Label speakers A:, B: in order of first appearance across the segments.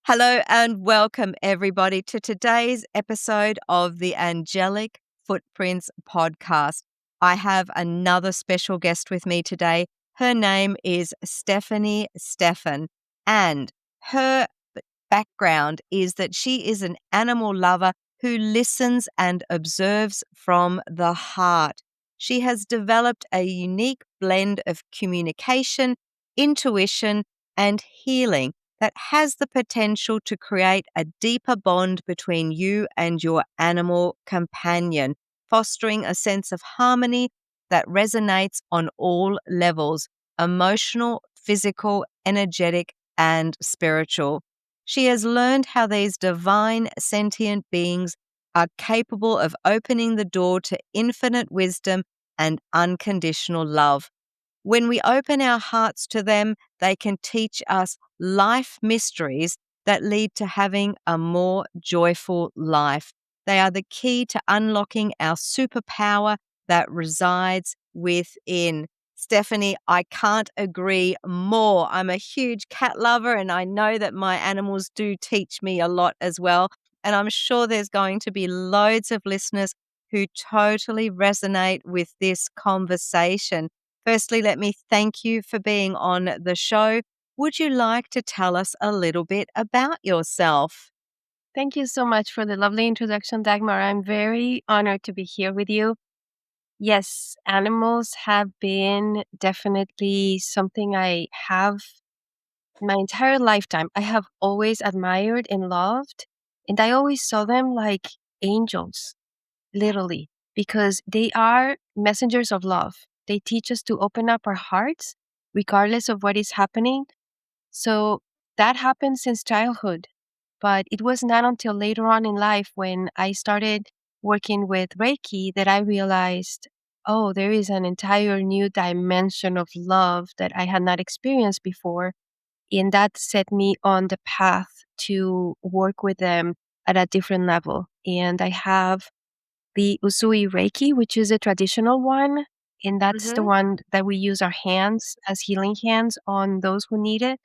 A: Hello and welcome, everybody, to today's episode of the Angelic Footprints podcast. I have another special guest with me today. Her name is Stephanie Stephan, and her background is that she is an animal lover who listens and observes from the heart. She has developed a unique blend of communication, intuition, and healing that has the potential to create a deeper bond between you and your animal companion, fostering a sense of harmony that resonates on all levels: emotional, physical, energetic, and spiritual. She has learned how these divine sentient beings are capable of opening the door to infinite wisdom and unconditional love. When we open our hearts to them, they can teach us life mysteries that lead to having a more joyful life. They are the key to unlocking our superpower that resides within. Stephanie, I can't agree more. I'm a huge cat lover, and I know that my animals do teach me a lot as well. And I'm sure there's going to be loads of listeners who totally resonate with this conversation. Firstly, let me thank you for being on the show. Would you like to tell us a little bit about yourself?
B: Thank you so much for the lovely introduction, Dagmar. I'm very honored to be here with you. Yes, animals have been definitely something I have my entire lifetime. I have always admired and loved, and I always saw them like angels, literally, because they are messengers of love. They teach us to open up our hearts regardless of what is happening. So that happened since childhood. But it was not until later on in life when I started working with Reiki that I realized, oh, there is an entire new dimension of love that I had not experienced before. And that set me on the path to work with them at a different level. And I have the Usui Reiki, which is a traditional one. And that's the
A: Mm-hmm.
B: one that we use our hands as healing hands on those who need it.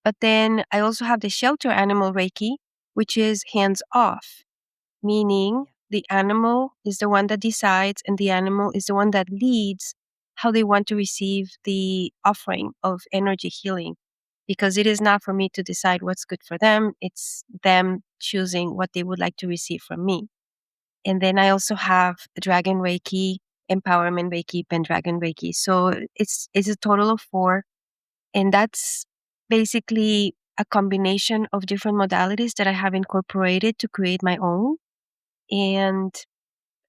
B: But then I also have the shelter animal Reiki, which is hands off, meaning the animal is the one that decides and the animal is the one that leads how they want to receive the offering of energy healing. Because it is not for me to decide what's good for them, it's them choosing what they would like to receive from me. And then I also have Dragon Reiki, Empowerment Reiki, Pendragon Reiki. So it's a total of four, and that's basically a combination of different modalities that I have incorporated to create my own. And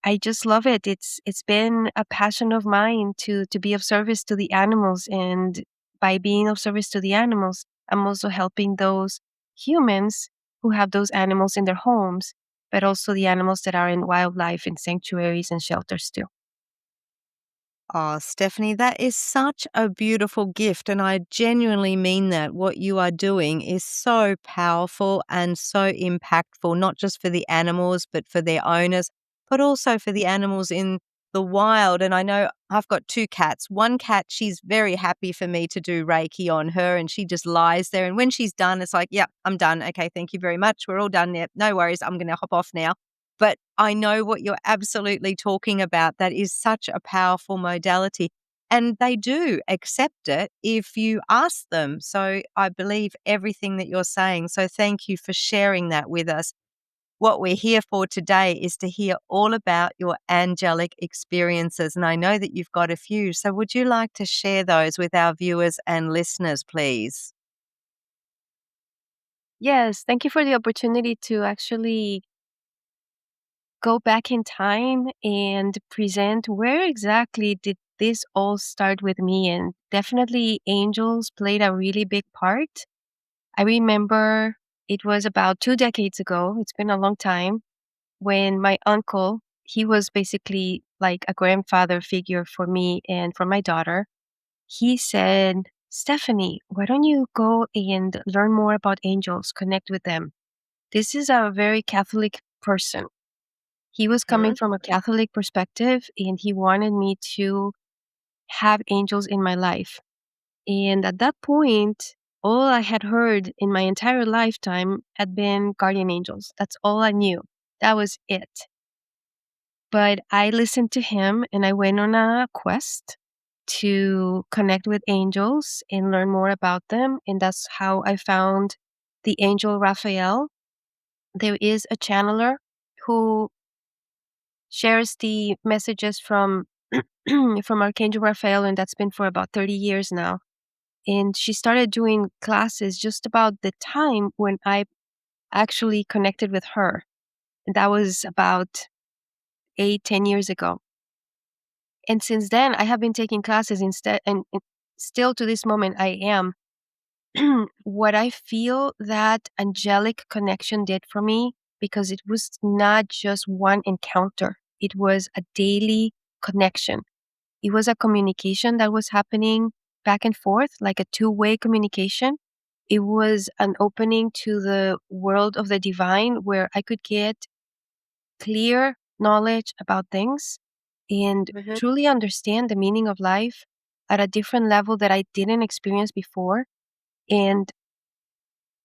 B: I just love it. It's been a passion of mine to be of service to the animals. And by being of service to the animals, I'm also helping those humans who have those animals in their homes, but also the animals that are in wildlife and sanctuaries and shelters too.
A: Oh, Stephanie, that is such a beautiful gift. And I genuinely mean that. What you are doing is so powerful and so impactful, not just for the animals, but for their owners, but also for the animals in the wild. And I know I've got two cats. One cat, she's very happy for me to do Reiki on her, and she just lies there. And when she's done, it's like, yeah, I'm done. Okay, thank you very much. We're all done. Yep, no worries. I'm going to hop off now. But I know what you're absolutely talking about. That is such a powerful modality. And they do accept it if you ask them. So I believe everything that you're saying. So thank you for sharing that with us. What we're here for today is to hear all about your angelic experiences. And I know that you've got a few. So would you like to share those with our viewers and listeners, please?
B: Yes, thank you for the opportunity to actually go back in time and present where exactly did this all start with me. And definitely angels played a really big part. I remember it was about 2 decades ago. It's been a long time when my uncle, he was basically like a grandfather figure for me and for my daughter. He said, Stephanie, why don't you go and learn more about angels, connect with them? This is a very Catholic person. He was coming
A: Mhm.
B: from a Catholic perspective and he wanted me to have angels in my life. And at that point, all I had heard in my entire lifetime had been guardian angels. That's all I knew. That was it. But I listened to him and I went on a quest to connect with angels and learn more about them. And that's how I found the angel Raphael. There is a channeler who shares the messages from from Archangel Raphael, and that's been for about 30 years now. And she started doing classes just about the time when I actually connected with her. And that was about 8, 10 years ago. And since then, I have been taking classes instead, and still to this moment, I am. What I feel that angelic connection did for me, because it was not just one encounter, it was a daily connection. It was a communication that was happening back and forth, like a two-way communication. It was an opening to the world of the divine where I could get clear knowledge about things and truly understand the meaning of life at a different level that I didn't experience before. And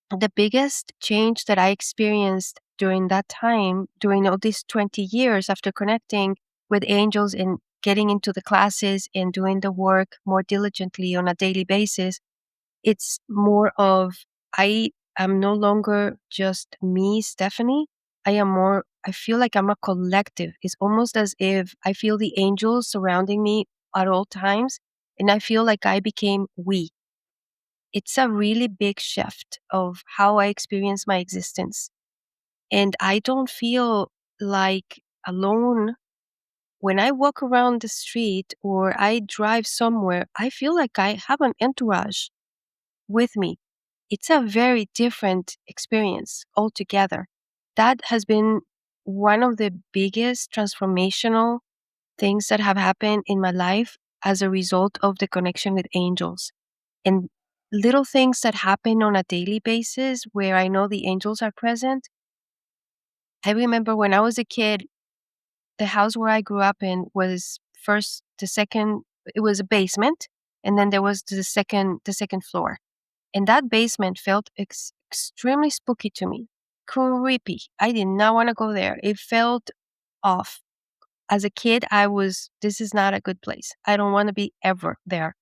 B: the biggest change that I experienced during that time, during all these 20 years after connecting with angels and getting into the classes and doing the work more diligently on a daily basis, it's more of I am no longer just me, Stephanie. I feel like I'm a collective. It's almost as if I feel the angels surrounding me at all times, and I feel like I became we. It's a really big shift of how I experience my existence. And I don't feel like alone when I walk around the street or I drive somewhere. I feel like I have an entourage with me. It's a very different experience altogether. That has been one of the biggest transformational things that have happened in my life as a result of the connection with angels. And little things that happen on a daily basis where I know the angels are present. I remember when I was a kid, the house where I grew up in was it was a basement, and then there was the second floor. And that basement felt extremely spooky to me, creepy. I did not want to go there. It felt off. As a kid, this is not a good place. I don't want to be ever there.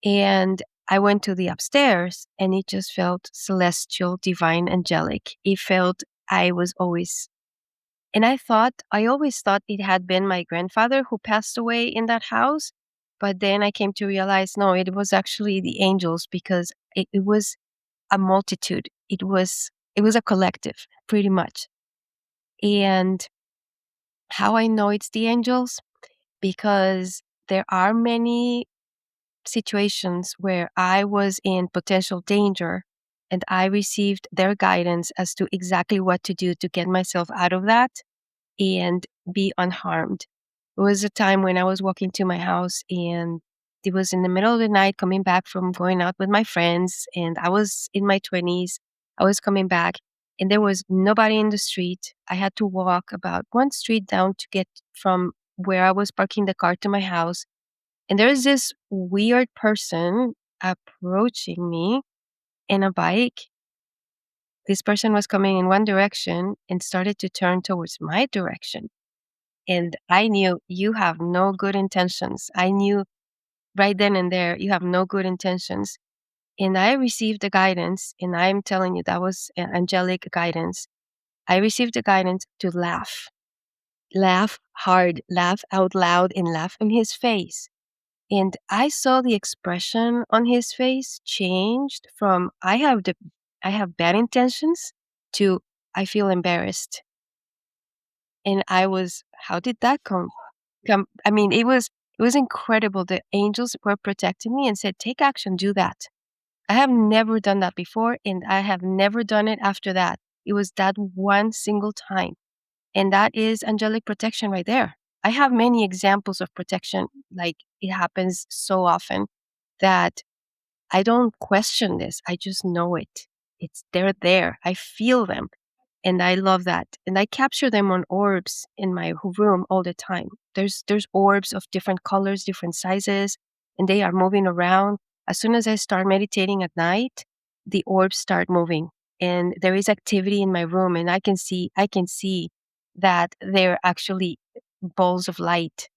B: And I went to the upstairs and it just felt celestial, divine, angelic. It felt I was always, and I always thought it had been my grandfather who passed away in that house. But then I came to realize, no, it was actually the angels because it was a multitude. It was a collective, pretty much. And how I know it's the angels, because there are many situations where I was in potential danger and I received their guidance as to exactly what to do to get myself out of that and be unharmed. It was a time when I was walking to my house and it was in the middle of the night coming back from going out with my friends, and I was in my 20s. I was coming back and there was nobody in the street. I had to walk about one street down to get from where I was parking the car to my house. And there's this weird person approaching me in a bike. This person was coming in one direction and started to turn towards my direction. And I knew you have no good intentions. I knew right then and there, you have no good intentions. And I received the guidance, and I'm telling you, that was angelic guidance. I received the guidance to laugh hard, laugh out loud, and laugh in his face. And I saw the expression on his face changed from I have bad intentions to I feel embarrassed. And I was, how did that come? I mean, it was incredible. The angels were protecting me and said, take action, do that. I have never done that before, and I have never done it after that. It was that one single time. And that is angelic protection right there. I have many examples of protection, like it happens so often that I don't question this. I just know it. They're there. I feel them. And I love that. And I capture them on orbs in my room all the time. There's orbs of different colors, different sizes, and they are moving around. As soon as I start meditating at night, the orbs start moving, and there is activity in my room, and I can see that they're actually balls of light.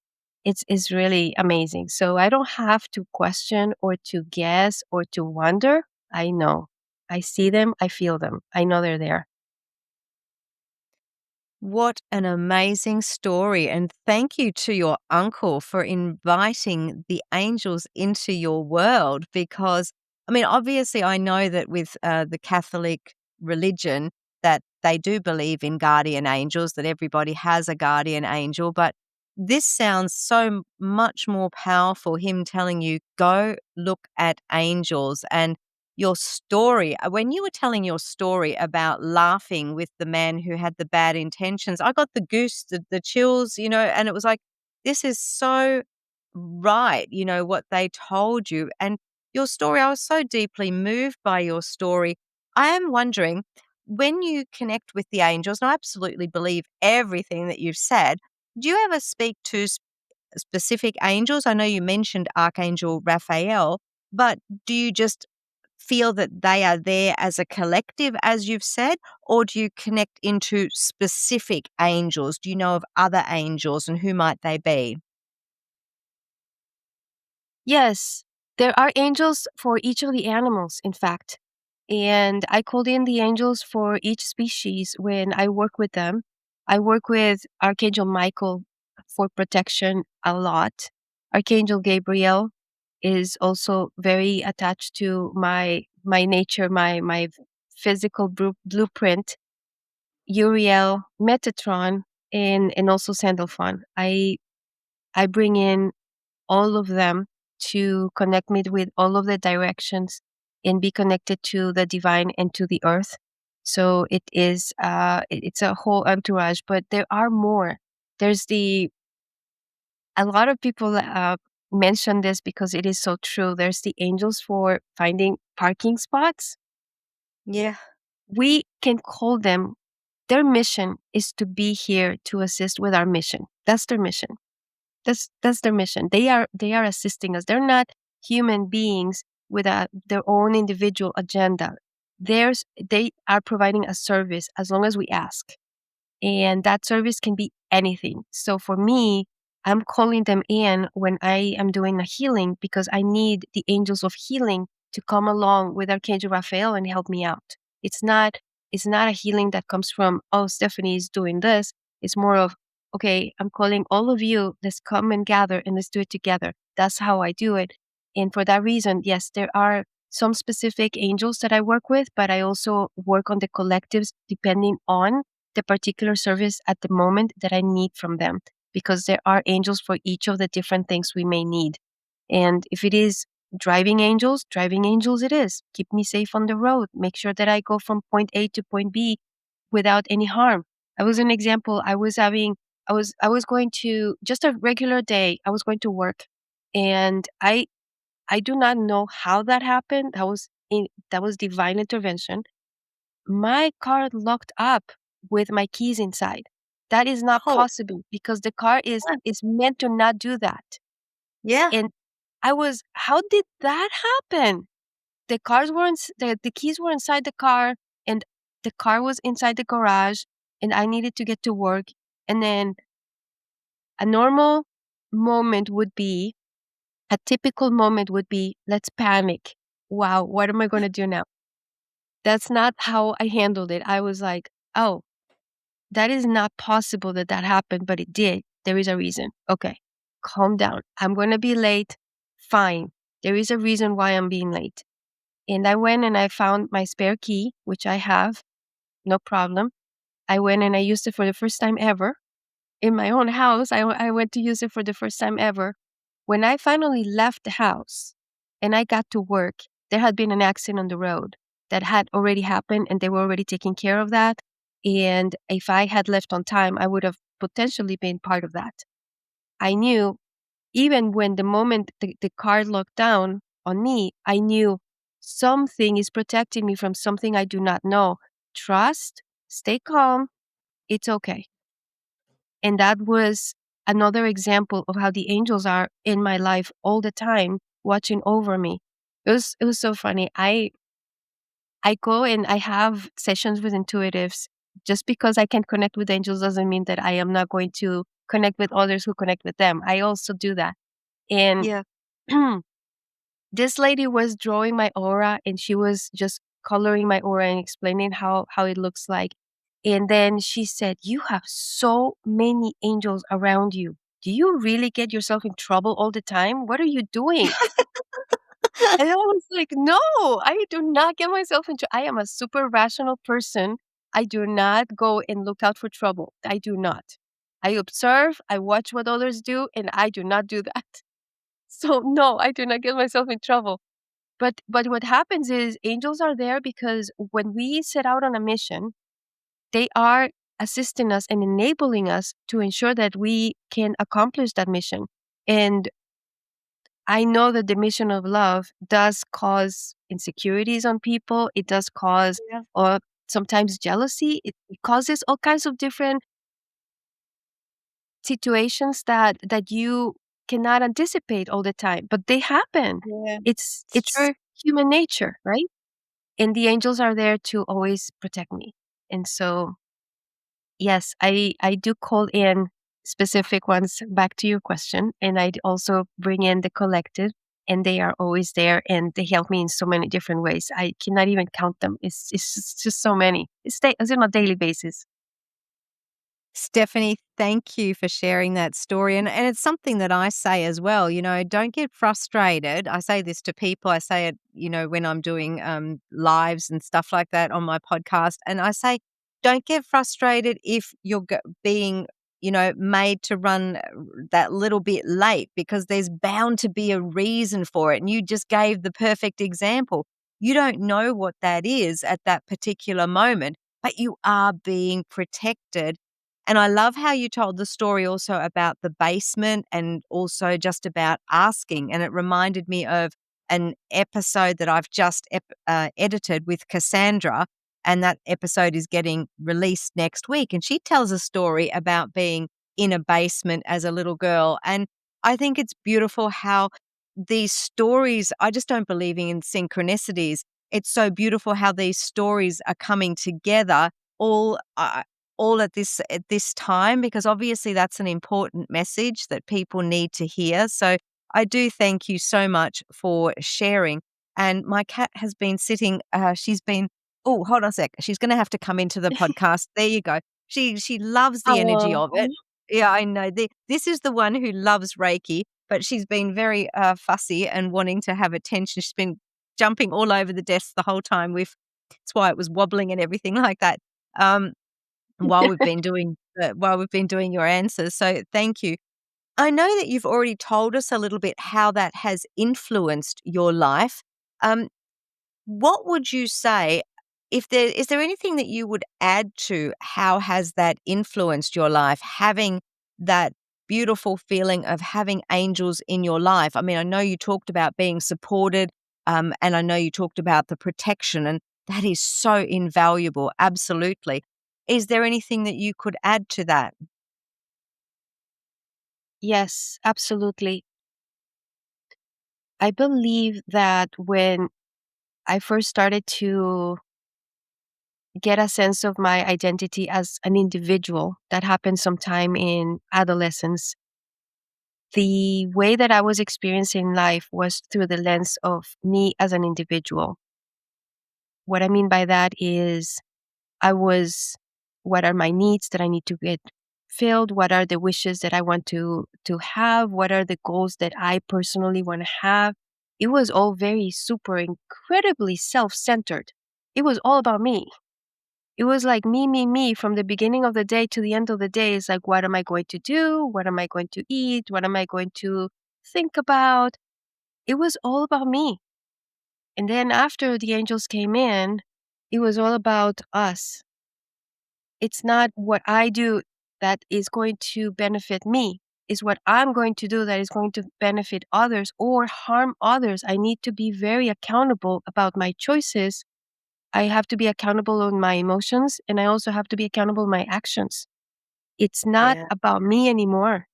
B: It's really amazing. So I don't have to question or to guess or to wonder. I know. I see them, I feel them. I know they're there.
A: What an amazing story. And thank you to your uncle for inviting the angels into your world because, I mean, obviously, I know that with the Catholic religion, that they do believe in guardian angels, that everybody has a guardian angel. But this sounds so much more powerful, him telling you, go look at angels. And your story, when you were telling your story about laughing with the man who had the bad intentions, I got the the chills, and it was like, this is so right, what they told you. And your story, I was so deeply moved by your story. I am wondering, when you connect with the angels, and I absolutely believe everything that you've said, do you ever speak to specific angels? I know you mentioned Archangel Raphael, but do you just feel that they are there as a collective, as you've said, or do you connect into specific angels? Do you know of other angels and who might they be?
B: Yes, there are angels for each of the animals, in fact. And I called in the angels for each species when I work with them. I work with Archangel Michael for protection a lot. Archangel Gabriel is also very attached to my nature, my physical blueprint. Uriel, Metatron, and also Sandalphon. I bring in all of them to connect me with all of the directions and be connected to the divine and to the earth. So it's a whole entourage, but there are more. There's the a lot of people mention this because it is so true. There's the angels for finding parking spots.
A: Yeah.
B: We can call them. Their mission is to be here to assist with our mission. That's their mission. That's their mission. They are assisting us. They're not human beings with their own individual agenda. They are providing a service as long as we ask. And that service can be anything. So for me, I'm calling them in when I am doing a healing because I need the angels of healing to come along with Archangel Raphael and help me out. It's not it's not a healing that comes from, oh, Stephanie is doing this. It's more of, okay, I'm calling all of you, let's come and gather and let's do it together. That's how I do it. And for that reason, yes, there are some specific angels that I work with, but I also work on the collectives depending on the particular service at the moment that I need from them, because there are angels for each of the different things we may need. And if it is driving angels it is. Keep me safe on the road. Make sure that I go from point A to point B without any harm. I was an example. I was going to just a regular day. I was going to work, and I do not know how that happened. That was divine intervention. My car locked up with my keys inside. That is not
A: Oh,
B: possible because the car
A: what?
B: is meant to not do that.
A: Yeah.
B: And how did that happen? The keys were inside the car, and the car was inside the garage, and I needed to get to work. And then a normal moment would be a typical moment would be, let's panic. Wow, what am I going to do now? That's not how I handled it. I was like, oh, that is not possible that that happened, but it did. There is a reason. Okay, calm down. I'm going to be late. Fine. There is a reason why I'm being late. And I went and I found my spare key, which I have, no problem. I went and I used it for the first time ever in my own house. I went to use it for the first time ever. When I finally left the house and I got to work, there had been an accident on the road that had already happened and they were already taking care of that. And if I had left on time, I would have potentially been part of that. I knew even when the moment the car locked down on me, I knew something is protecting me from something I do not know. Trust, stay calm, it's okay. And that was another example of how the angels are in my life all the time, watching over me. It was so funny. I go and I have sessions with intuitives. Just because I can connect with angels doesn't mean that I am not going to connect with others who connect with them. I also do that. And
A: Yeah.
B: this lady was drawing my aura and she was just coloring my aura and explaining how it looks like. And then she said, "You have so many angels around you. Do you really get yourself in trouble all the time? What are you doing?" And I was like, "No, I do not get myself into I am a super rational person. I do not go and look out for trouble. I do not. I observe, I watch what others do, and I do not do that." So no, I do not get myself in trouble. But what happens is angels are there because when we set out on a mission, they are assisting us and enabling us to ensure that we can accomplish that mission. And I know that the mission of love does cause insecurities on people. It does cause
A: Yeah.
B: or sometimes jealousy. It causes all kinds of different situations that you cannot anticipate all the time, but they happen.
A: Yeah. It's
B: It's
A: true.
B: human nature, right? And the angels are there to always protect me. And so, yes, I do call in specific ones back to your question, and I also bring in the collective, and they are always there, and they help me in so many different ways. I cannot even count them. It's just so many. It's on a daily basis.
A: Stephanie, thank you for sharing that story. And it's something that I say as well, don't get frustrated. I say this to people. I say it, when I'm doing lives and stuff like that on my podcast. And I say, don't get frustrated if you're being, made to run that little bit late because there's bound to be a reason for it. And you just gave the perfect example. You don't know what that is at that particular moment, but you are being protected, and I love how you told the story also about the basement and also just about asking. And it reminded me of an episode that I've just edited with Cassandra. And that episode is getting released next week. And she tells a story about being in a basement as a little girl. And I think it's beautiful how these stories, I just don't believe in synchronicities. It's so beautiful how these stories are coming together all all at this time, because obviously that's an important message that people need to hear. So I do thank you so much for sharing. And my cat has been sitting, she's been, oh, hold on a sec. She's going to have to come into the podcast. There you go. She loves the energy
B: Oh,
A: of it. Yeah, I know. This is the one who loves Reiki, but she's been very fussy and wanting to have attention. She's been jumping all over the desk the whole time. That's why it was wobbling and everything like that. Um, while we've been doing your answers. So thank you. I know that you've already told us a little bit how that has influenced your life. Um, what would you say if there is there anything that you would add to how has that influenced your life, having that beautiful feeling of having angels in your life? I mean, I know you talked about being supported, and I know you talked about the protection, and that is so invaluable. Absolutely. Is there anything that you could add to that?
B: yes, absolutely. I believe that when I first started to get a sense of my identity as an individual, that happened sometime in adolescence. The way that I was experiencing life was through the lens of me as an individual. What I mean by that is I was what are my needs that I need to get filled? What are the wishes that I want to have? What are the goals that I personally want to have? It was all very super incredibly self-centered. It was all about me. It was like me from the beginning of the day to the end of the day. It's like, what am I going to do? What am I going to eat? What am I going to think about? It was all about me. And then after the angels came in, it was all about us. It's not what I do that is going to benefit me. It's what I'm going to do that is going to benefit others or harm others. I need to be very accountable about my choices. I have to be accountable on my emotions and I also have to be accountable on my actions. It's not
A: Yeah.
B: about me anymore.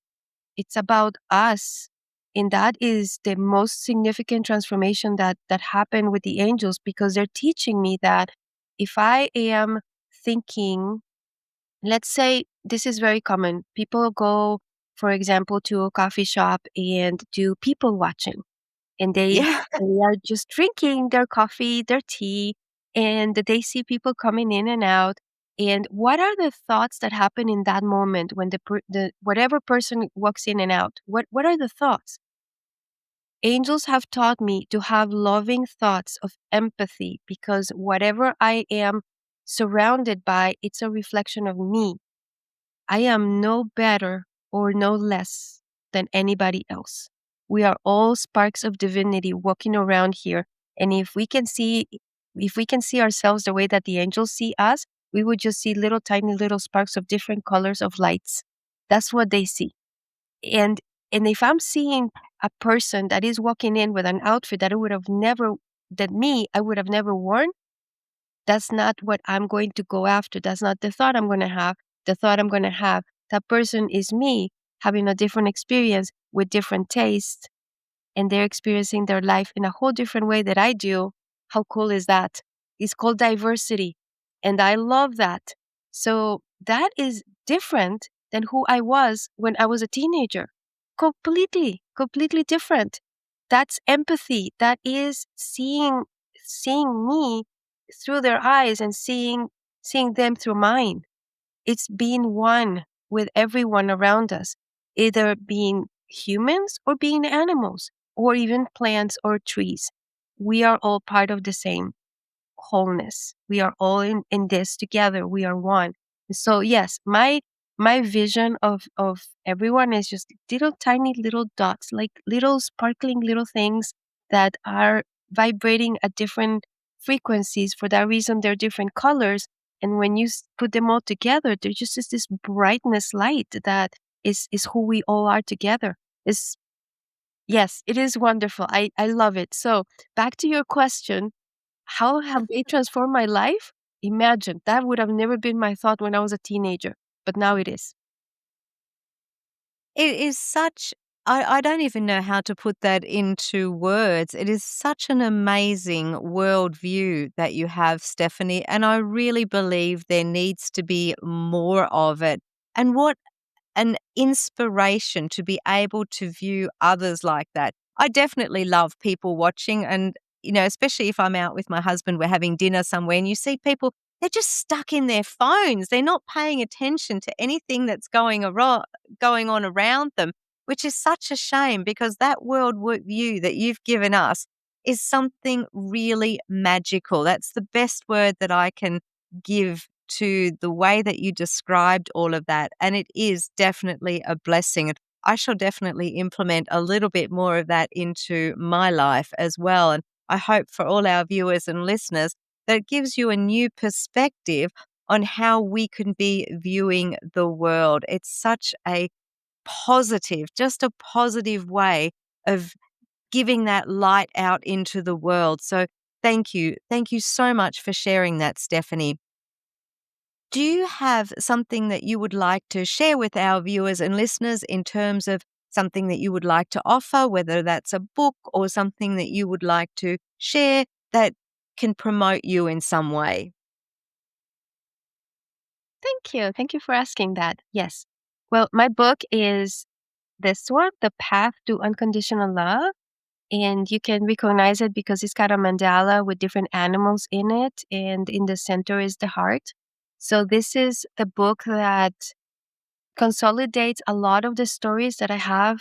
B: It's about us. And that is the most significant transformation that happened with the angels, because they're teaching me that if I am thinking, let's say this is very common. People go, for example, to a coffee shop and do people watching, and
A: Yeah.
B: they are just drinking their coffee, their tea, and they see people coming in and out. And what are the thoughts that happen in that moment when the whatever person walks in and out? What are the thoughts? Angels have taught me to have loving thoughts of empathy, because whatever I am surrounded by, it's a reflection of me. I am no better or no less than anybody else. We are all sparks of divinity walking around here. And if we can see ourselves the way that the angels see us, we would just see little tiny little sparks of different colors of lights. That's what they see. And and if I'm seeing a person that is walking in with an outfit that I would have never worn, that's not what I'm going to go after. That's not the thought I'm going to have. The thought I'm going to have, that person is me having a different experience with different tastes, and they're experiencing their life in a whole different way that I do. How cool is that? It's called diversity. And I love that. So that is different than who I was when I was a teenager. Completely different. That's empathy. That is seeing me through their eyes and seeing them through mine. It's being one with everyone around us, either being humans or being animals or even plants or trees. We are all part of the same wholeness. We are all in this together. We are one. So yes, my vision of everyone is just little tiny little dots, like little sparkling little things that are vibrating at different frequencies. For that reason, they're different colors. And when you put them all together, they're just this brightness light that is who we all are together. Is Yes, it is wonderful. I love it. So back to your question, how have they transformed my life? Imagine, that would have never been my thought when I was a teenager, but now it is.
A: It is such I don't even know how to put that into words. It is such an amazing worldview that you have, Stephanie, and I really believe there needs to be more of it. And what an inspiration to be able to view others like that. I definitely love people watching and, especially if I'm out with my husband, we're having dinner somewhere and you see people, they're just stuck in their phones. They're not paying attention to anything that's going on around them, which is such a shame because that world view that you've given us is something really magical. That's the best word that I can give to the way that you described all of that. And it is definitely a blessing. And I shall definitely implement a little bit more of that into my life as well. And I hope for all our viewers and listeners that it gives you a new perspective on how we can be viewing the world. It's such a positive, just a positive way of giving that light out into the world. So thank you. Thank you so much for sharing that, Stephanie. Do you have something that you would like to share with our viewers and listeners in terms of something that you would like to offer, whether that's a book or something that you would like to share that can promote you in some way?
B: Thank you. Thank you for asking that. Yes. Well, my book is this one, The Path to Unconditional Love. And you can recognize it because it's got a mandala with different animals in it. And in the center is the heart. So this is the book that consolidates a lot of the stories that I have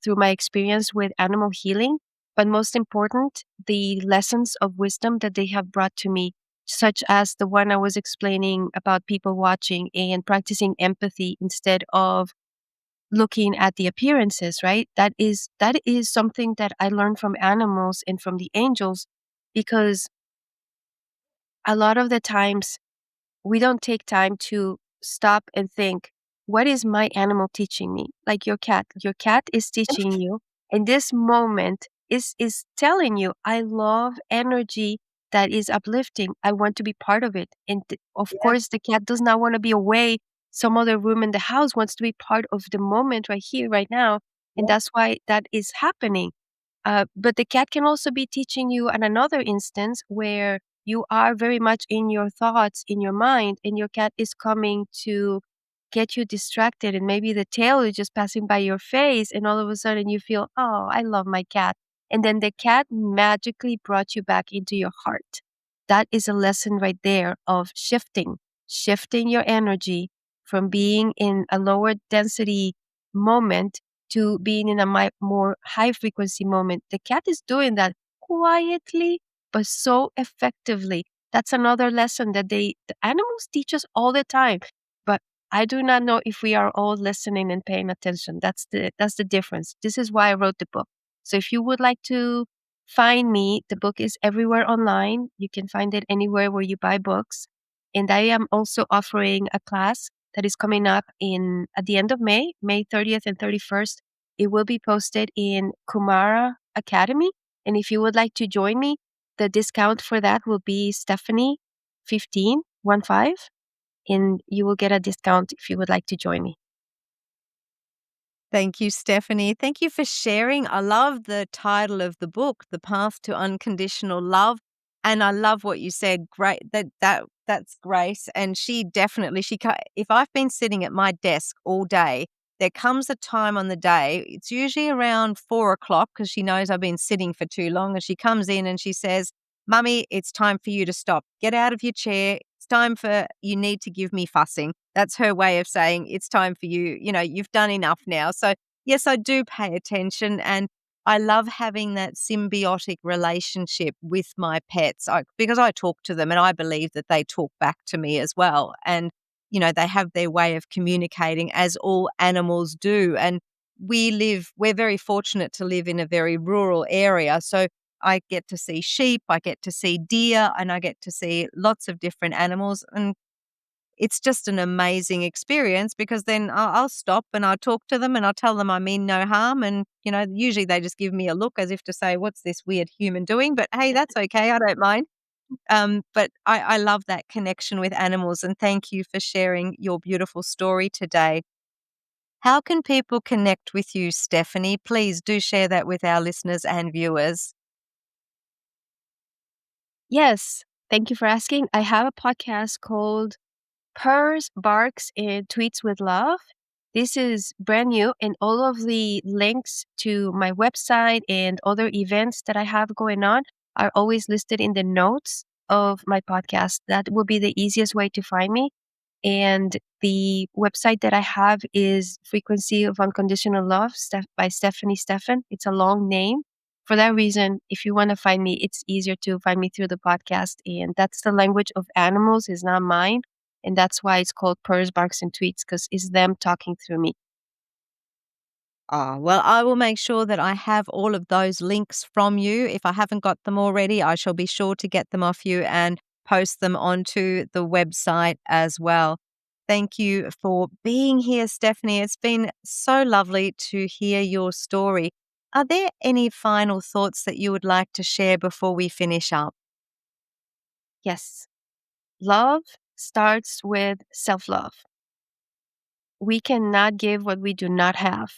B: through my experience with animal healing, but most important, the lessons of wisdom that they have brought to me, such as the one I was explaining about people watching and practicing empathy instead of looking at the appearances, right? That is something that I learned from animals and from the angels, because a lot of the times we don't take time to stop and think, what is my animal teaching me? Like your cat. Your cat is teaching you in this moment, is telling you, I love energy that is uplifting. I want to be part of it. And of
A: Yeah.
B: course, the cat does not want to be away. Some other room in the house wants to be part of the moment right here, right now. And that's why that is happening. But the cat can also be teaching you at another instance where you are very much in your thoughts, in your mind, and your cat is coming to get you distracted. And maybe the tail is just passing by your face, and all of a sudden you feel, oh, I love my cat. And then the cat magically brought you back into your heart. That is a lesson right there of shifting your energy from being in a lower density moment to being in a more high frequency moment. The cat is doing that quietly, but so effectively. That's another lesson that the animals teach us all the time. But I do not know if we are all listening and paying attention. That's the difference. This is why I wrote the book. So if you would like to find me, the book is everywhere online. You can find it anywhere where you buy books. And I am also offering a class that is coming up in at the end of May, May 30th and 31st. It will be posted in Kumara Academy. And if you would like to join me, the discount for that will be Stephanie 15, 15, and you will get a discount if you would like to join me.
A: Thank you, Stephanie. Thank you for sharing. I love the title of the book, The Path to Unconditional Love. And I love what you said. Great. That's Grace. And if I've been sitting at my desk all day, there comes a time on the day, it's usually around 4 o'clock because she knows I've been sitting for too long. And she comes in and she says, Mummy, it's time for you to stop. Get out of your chair. It's time for you need to give me fussing. That's her way of saying it's time for you. You've done enough now. So, yes, I do pay attention and I love having that symbiotic relationship with my pets because I talk to them and I believe that they talk back to me as well. And, they have their way of communicating as all animals do. And we're very fortunate to live in a very rural area. So I get to see sheep, I get to see deer, and I get to see lots of different animals. And it's just an amazing experience because then I'll stop and I'll talk to them and I'll tell them I mean no harm. And, usually they just give me a look as if to say, what's this weird human doing? But hey, that's okay. I don't mind. But I love that connection with animals. And thank you for sharing your beautiful story today. How can people connect with you, Stephanie? Please do share that with our listeners and viewers.
B: Yes, thank you for asking. I have a podcast called Purrs, Barks, and Tweets with Love. This is brand new, and all of the links to my website and other events that I have going on are always listed in the notes of my podcast. That will be the easiest way to find me. And the website that I have is Frequency of Unconditional Love by Stephanie Stephan. It's a long name. For that reason, if you want to find me, it's easier to find me through the podcast. And that's the language of animals, is not mine. And that's why it's called Purrs, Barks, and Tweets, because it's them talking through me.
A: Well, I will make sure that I have all of those links from you. If I haven't got them already, I shall be sure to get them off you and post them onto the website as well. Thank you for being here, Stephanie. It's been so lovely to hear your story. Are there any final thoughts that you would like to share before we finish up?
B: Yes. Love starts with self love. We cannot give what we do not have.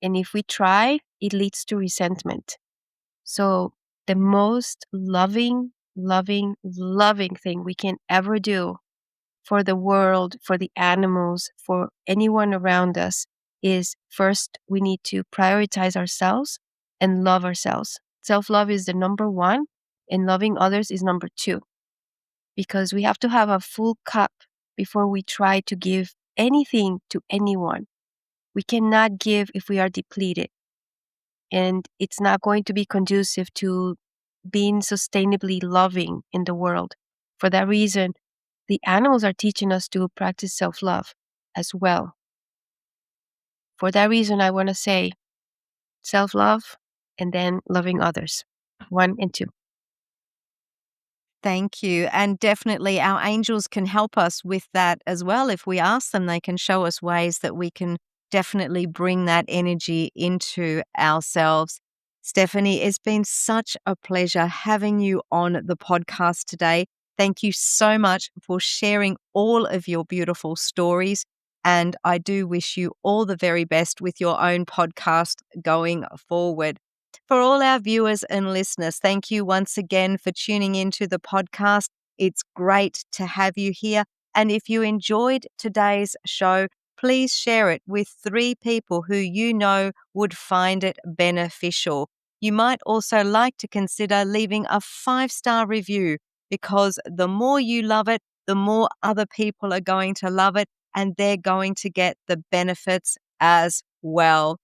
B: And if we try, it leads to resentment. So, the most loving thing we can ever do for the world, for the animals, for anyone around us is first, we need to prioritize ourselves and love ourselves. Self love is the number one, and loving others is number two, because we have to have a full cup before we try to give anything to anyone. We cannot give if we are depleted, and it's not going to be conducive to being sustainably loving in the world. For that reason, the animals are teaching us to practice self love as well. For that reason, I want to say self love and then loving others. 1 and 2.
A: Thank you. And definitely our angels can help us with that as well. If we ask them, they can show us ways that we can definitely bring that energy into ourselves. Stephanie, it's been such a pleasure having you on the podcast today. Thank you so much for sharing all of your beautiful stories. And I do wish you all the very best with your own podcast going forward. For all our viewers and listeners, thank you once again for tuning into the podcast. It's great to have you here. And if you enjoyed today's show, please share it with 3 people who you know would find it beneficial. You might also like to consider leaving a 5-star review, because the more you love it, the more other people are going to love it, and they're going to get the benefits as well.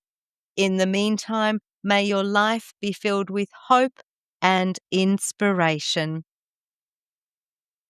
A: In the meantime, may your life be filled with hope and inspiration.